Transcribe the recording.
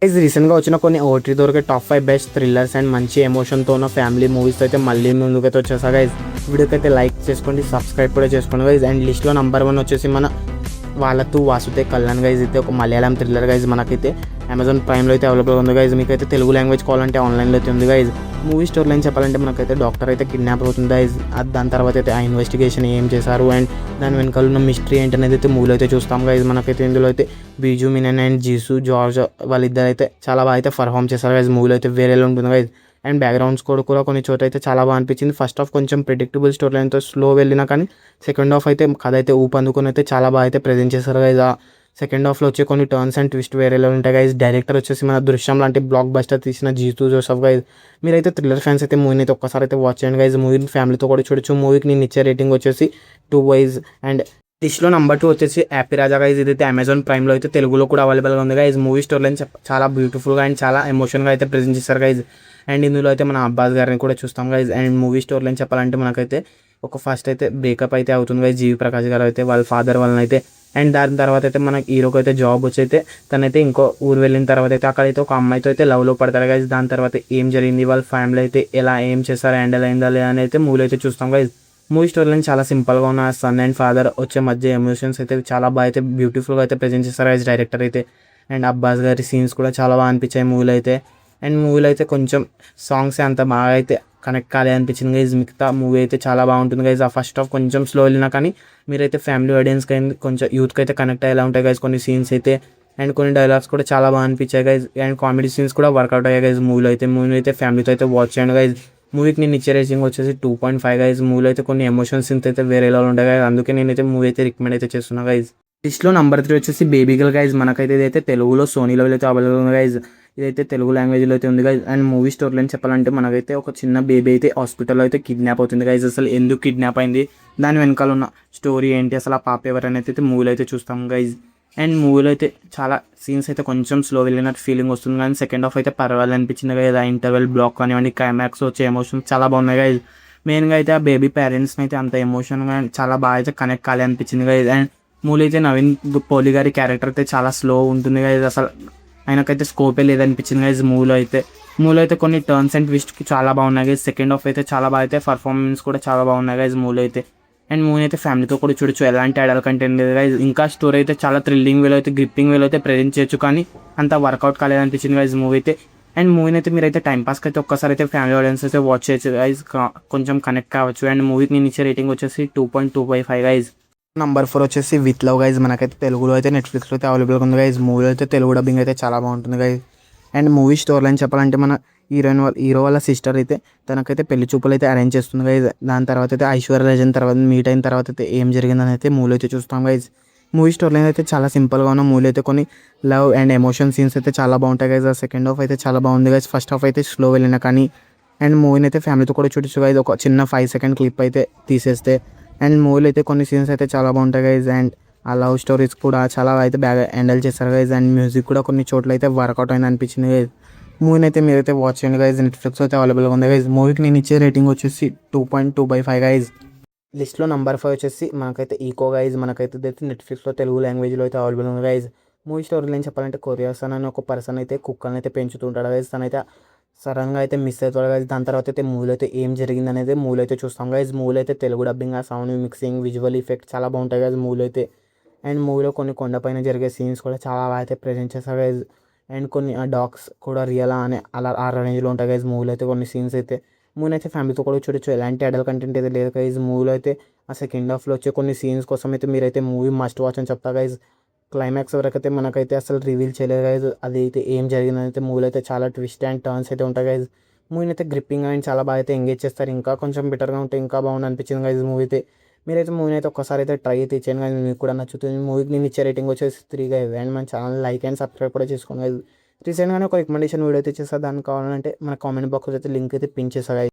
Guys రీసెంట్గా వచ్చిన కొన్ని ఓటీ దొరికే టాప్ 5 బెస్ట్ థ్రిల్లర్స్ అండ్ మంచి ఎమోషన్తో ఉన్న ఫ్యామిలీ మూవీస్ అయితే మళ్ళీ ముందుకైతే వచ్చేసా గైస్. వీడియోకి అయితే లైక్ చేసుకోండి, సబ్స్క్రైబ్ కూడా చేసుకోండి గైస్. అండ్ లిస్ట్లో నెంబర్ 1 వచ్చేసి మన వాళ్ళతో వాసుదేవ్ కళ్యాణ్ గైజ్. అయితే ఒక మలయాళం థ్రిల్లర్ గైజ్. మనకైతే అమెజాన్ ప్రైమ్లో అయితే అవైలబుల్ ఉంది గైజ్. మీకైతే తెలుగు లాంగ్వేజ్ కావాలంటే ఆన్లైన్లో అయితే ఉంది గైజ్. మూవీ స్టోరీ లైన్ చెప్పాలంటే మనకైతే డాక్టర్ అయితే కిడ్నాప్ అవుతుంది గైజ్. దాని తర్వాత అయితే ఆ ఇన్వెస్టిగేషన్ ఏం చేశారు అండ్ దాని వెనకాల ఉన్న మిస్టరీ ఏంటనేది అయితే మూవీలో అయితే చూస్తాం గైజ్. మనకైతే ఇందులో అయితే బీజు మీనన్ అండ్ జీసు జార్జ్ వాళ్ళిద్దరు అయితే చాలా బాగా అయితే పర్ఫామ్ చేశారు గైజ్. మూవీలో అయితే వేరేలా ఉంటుంది గైజ్. అండ్ బ్యాక్గ్రౌండ్ స్కోర్ కూడా కొన్ని చోట అయితే చాలా బాగా అనిపించింది. ఫస్ట్ హాఫ్ కొంచెం ప్రిడిక్టబుల్ స్టోరీ లైన్తో స్లో వెళ్ళినా కానీ సెకండ్ హాఫ్ అయితే కథ అయితే ఊపందుకొని అయితే చాలా బాగా అయితే ప్రజెంట్ చేశారు గైజ్. ఆ సెకండ్ హాఫ్లో వచ్చే కొన్ని టర్న్స్ అండ్ ట్విస్ట్ వేరేలా ఉంటాయి గైజ్. డైరెక్టర్ వచ్చేసి మన దృశ్యం లాంటి బ్లాక్ బస్టర్ తీసిన జీతూ జోసఫ్ గైజ్. మీరైతే థ్రిల్లర్ ఫ్యాన్స్ అయితే మూవీని అయితే ఒక్కసారి అయితే వాచ్ చేయండి గైజ్. మూవీని ఫ్యామిలీతో కూడా చూడొచ్చు. మూవీకి నేను ఇచ్చే రేటింగ్ వచ్చేసి 2 వైజ్. అండ్ లిస్ట్లో నెంబర్ 2 వచ్చేసి హ్యాపీ రాజా గైజ్. ఇదైతే అమెజాన్ ప్రైమ్లో అయితే తెలుగులో కూడా అవైలబుల్గా ఉంది గైజ్. మూవీ స్టోరీ లైన్ చాలా బ్యూటిఫుల్గా అండ్ చాలా ఎమోషన్గా అయితే ప్రజెంట్ చేశారు గైజ్. అండ్ ఇందులో అయితే మన అబ్బాస్ గారిని కూడా చూస్తాం guys. And movie story line చెప్పాలంటే మనకైతే ఒక ఫస్ట్ అయితే బ్రేకప్ అయితే అవుతుంది గైజ్. జీవి ప్రకాష్ గారు అయితే వాళ్ళ ఫాదర్ వలన అయితే. అండ్ దాని తర్వాత అయితే మనకి హీరోకి అయితే జాబ్ వచ్చి అయితే తనైతే ఇంకో ఊరు వెళ్ళిన తర్వాత అయితే అక్కడైతే ఒక అమ్మాయితో అయితే లవ్లో పడతారు గైజ్. దాని తర్వాత ఏం జరిగింది, వాళ్ళ ఫ్యామిలీ అయితే ఎలా ఏం చేస్తారు, హ్యాండిల్ అయిందా లేదా అని అయితే మూవీలో అయితే చూస్తాం గైజ్. మూవీ స్టోరీ లైన్ చాలా సింపుల్గా ఉన్న సన్ అండ్ ఫాదర్ వచ్చే మధ్య ఎమోషన్స్ అయితే చాలా బాగా అయితే బ్యూటిఫుల్గా అయితే ప్రజెంట్ చేస్తారు గైజ్ డైరెక్టర్ అయితే. అండ్ అబ్బాస్ గారి సీన్స్ కూడా చాలా బాగా అనిపించాయి మూవీలో అయితే. అండ్ మూవీలో అయితే కొంచెం సాంగ్స్ అంత బాగా అయితే కనెక్ట్ కాలే అనిపించింది గైజ్. మిగతా మూవీ అయితే చాలా బాగుంటుంది గైజ్. ఆ ఫస్ట్ హాఫ్ కొంచెం స్లో వెళ్ళినా కానీ మీరైతే ఫ్యామిలీ ఆడియన్స్కి అయితే కొంచెం యూత్కి అయితే కనెక్ట్ అయ్యేలా ఉంటాయి గైజ్ కొన్ని సీన్స్ అయితే. అండ్ కొన్ని డైలాగ్స్ కూడా చాలా బాగా అనిపించాయి గైజ్. అండ్ కామెడీ సీన్స్ కూడా వర్కౌట్ అయ్యాయి గైజ్ మూవీలో అయితే. మూవీ అయితే ఫ్యామిలీతో అయితే వాచ్ చేయండి గైజ్. మూవీకి నేను ఇచ్చే రేటింగ్ వచ్చేసి 2.5 గైజ్. మూవీలో అయితే కొన్ని ఎమోషన్స్ సీన్స్ అయితే వేరేలా ఉంటాయి గైజ్. అందుకే నేనైతే మూవీ అయితే రికమెండ్ అయితే చేస్తున్నా గైజ్. లిస్ట్లో నెంబర్ 3 వచ్చేసి బేబీ గర్ల్ గైజ్. మనకైతే ఇదైతే తెలుగులో సోనీలో అయితే అవైలబుల్ ఉంది గైజ్. ఇదైతే తెలుగు లాంగ్వేజ్లో అయితే ఉంది guys. And movie story line చెప్పాలంటే మనకైతే ఒక చిన్న బేబీ అయితే హాస్పిటల్లో అయితే కిడ్నాప్ అవుతుంది గైజ్. అసలు ఎందుకు కిడ్నాప్ అయింది, దాని వెనకాల ఉన్న స్టోరీ ఏంటి, అసలు ఆ పాప ఎవరైనా అయితే మూవీలో అయితే చూస్తాం గైజ్. అండ్ మూవీలో అయితే చాలా సీన్స్ అయితే కొంచెం స్లో వెళ్ళినట్టు ఫీలింగ్ వస్తుంది కానీ సెకండ్ హాఫ్ అయితే పర్వాలేదు అనిపించింది గైజ్. ఆ ఇంటర్వెల్ బ్లాక్ కానివ్వండి, క్లైమాక్స్ వచ్చే ఎమోషన్స్ చాలా బాగున్నాయి గైజ్. మెయిన్గా అయితే ఆ బేబీ పేరెంట్స్ని అయితే అంత ఎమోషన్గా చాలా బాగా అయితే కనెక్ట్ కాలే అనిపించింది గైజ్. అండ్ మూవీ అయితే నవీన్ పోలి గారి క్యారెక్టర్ అయితే చాలా స్లో ఉంటుంది గైజ్. అసలు ఆయనకైతే స్కోపే లేదనిపించింది గైజ్ మూవీలో అయితే. మూవీలో అయితే కొన్ని టర్న్స్ అండ్ ట్విస్ట్కి చాలా బాగున్నాయి గైజ్. సెకండ్ హాఫ్ అయితే చాలా బాగా అయితే పర్ఫార్మెన్స్ కూడా చాలా బాగున్నాయి గైజ్ మూవీలో అయితే. అండ్ మూవీ అయితే ఫ్యామిలీతో కూడా చూడొచ్చు. ఎలాంటి అడల్ కంటెంట్ లేదు గైజ్. ఇంకా స్టోరీ అయితే చాలా థ్రిల్లింగ్ వేలో అయితే గ్రిప్పింగ్ వేలో అయితే ప్రజెంట్ చేయొచ్చు కానీ అంత వర్కౌట్ కాలేదనిపించింది గైజ్ మూవీ అయితే. అండ్ మూవీని అయితే మీరైతే టైంపాస్కి అయితే ఒక్కసారి అయితే ఫ్యామిలీ ఆడియన్స్ అయితే వాచ్ చేయొచ్చు గైజ్. కొంచెం కనెక్ట్ కావచ్చు. అండ్ మూవీకి నేను ఇచ్చే రేటింగ్ వచ్చేసి 2.25 గైజ్. నెంబర్ 4 వచ్చేసి విత్ లవ్ గైజ్. మనకైతే తెలుగులో అయితే నెట్ఫ్లిక్స్లో అయితే అవైలబుల్గా ఉంది గైజ్. మూవీలో అయితే తెలుగు డబ్బింగ్ అయితే చాలా బాగుంటుంది guys. And movie story line చెప్పాలంటే మన హీరో వాళ్ళ సిస్టర్ అయితే తనకైతే పెళ్లి చూపులు అయితే అరేంజ్ చేస్తుంది గైజ్. దాని తర్వాత అయితే ఐశ్వర్య రాజన్ తర్వాత మీట్ అయిన తర్వాత అయితే ఏం జరిగిందని అయితే మూవీలో అయితే చూస్తాం గైజ్. మూవీ స్టోరీ లైన్ అయితే చాలా సింపుల్గా ఉన్న మూవీలో అయితే కొన్ని లవ్ అండ్ ఎమోషన్ సీన్స్ అయితే చాలా బాగుంటాయి గైజ్. ఆ సెకండ్ హాఫ్ అయితే చాలా బాగుంది గైజ్. ఫస్ట్ హాఫ్ అయితే స్లో వెళ్ళినా కానీ. అండ్ మూవీని అయితే ఫ్యామిలీతో కూడా చూడొచ్చు గైజ్. ఒక చిన్న 5 సెకండ్ క్లిప్ అయితే తీసేస్తే. అండ్ మూవీలో అయితే కొన్ని సీన్స్ అయితే చాలా బాగుంటాయి గైజ్. అండ్ ఆ లవ్ స్టోరీస్ కూడా చాలా అయితే బాగా హ్యాండిల్ చేస్తారు గైజ్. అండ్ మ్యూజిక్ కూడా కొన్ని చోట్ల అయితే వర్కౌట్ అయింది అనిపించింది గైజ్. మూవీని అయితే మీరైతే వాచ్ చేయండి గైజ్. నెట్ఫ్లిక్స్ అయితే అవైలబుల్గా ఉంది గైజ్. మూవీకి నేను ఇచ్చే రేటింగ్ వచ్చేసి 2.25 గైజ్. లిస్ట్లో నెంబర్ 5 వచ్చేసి మనకైతే ఈకో గైజ్. మనకైతే నెట్ఫ్లిక్స్లో తెలుగు లాంగ్వేజ్లో అయితే అవైలబుల్ ఉంది గైజ్. మూవీ స్టోరీ లైన్ చెప్పాలంటే కొరియాసన్ అని ఒక పర్సన్ అయితే కుక్కర్ని అయితే పెంచుతుంటాడు గైజ్. తనైతే సడన్గా అయితే మిస్ అవుతాడు గైజ్. దాని తర్వాత అయితే మూవీలో అయితే ఏం జరిగింది అనేది మూవీలో అయితే చూస్తాం గైజ్. మూవీలో అయితే తెలుగు డబ్బింగ్, ఆ సౌండ్ మిక్సింగ్, విజువల్ ఎఫెక్ట్ చాలా బాగుంటాయి గైజ్ మూవీలో అయితే. అండ్ మూవీలో కొన్ని కొండపైన జరిగే సీన్స్ కూడా చాలా బాగా అయితే ప్రజెంట్ చేస్తారు గైజ్. అండ్ కొన్ని డాగ్స్ కూడా రియల్ అని అలా ఆ రేంజ్లో ఉంటాయి గైజ్ మూవీలో అయితే కొన్ని సీన్స్ అయితే. మూవీని అయితే ఫ్యామిలీతో కూడా చూడొచ్చు. ఎలాంటి అడల్ కంటెంట్ అయితే లేదు గైజ్ మూవీలో అయితే. ఆ సెకండ్ హాఫ్లో వచ్చే కొన్ని సీన్స్ కోసం అయితే మీరైతే మూవీ మస్ట్ వాచ్ అని చెప్తా గైజ్. క్లైమాక్స్ వరకు అయితే మనకైతే అసలు రివీల్ చేయలేదు గైజ్. అది అయితే ఏం జరిగిందని అయితే మూవీలో అయితే చాలా ట్విస్ట్ అండ్ టర్న్స్ అయితే ఉంటాయి గైజ్. మూవీని అయితే గ్రిప్పింగ్ అండ్ చాలా బాగా అయితే ఎంగేజ్ చేస్తారు. ఇంకా కొంచెం బెటర్గా ఉంటే ఇంకా బాగుంది అనిపించింది గైజ్ మూవీ అయితే. మీరైతే మూవీని అయితే ఒక్కసారి అయితే ట్రై అయితే ఇచ్చాను కానీ మీకు కూడా నచ్చుతుంది. మూవీకి నేను ఇచ్చే రేటింగ్ వచ్చేసి 3 గైజ్. అండ్ మన ఛానల్ లైక్ అండ్ సబ్స్క్రైబ్ కూడా చేసుకోండి గైజ్. రీసెంట్గానే ఒక రికమెండేషన్ వీడియో అయితే ఇచ్చేస్తా. దానికి కావాలంటే మన కామెంట్ బాక్స్ అయితే లింక్ అయితే పిన్ చేస్తా గైజ్.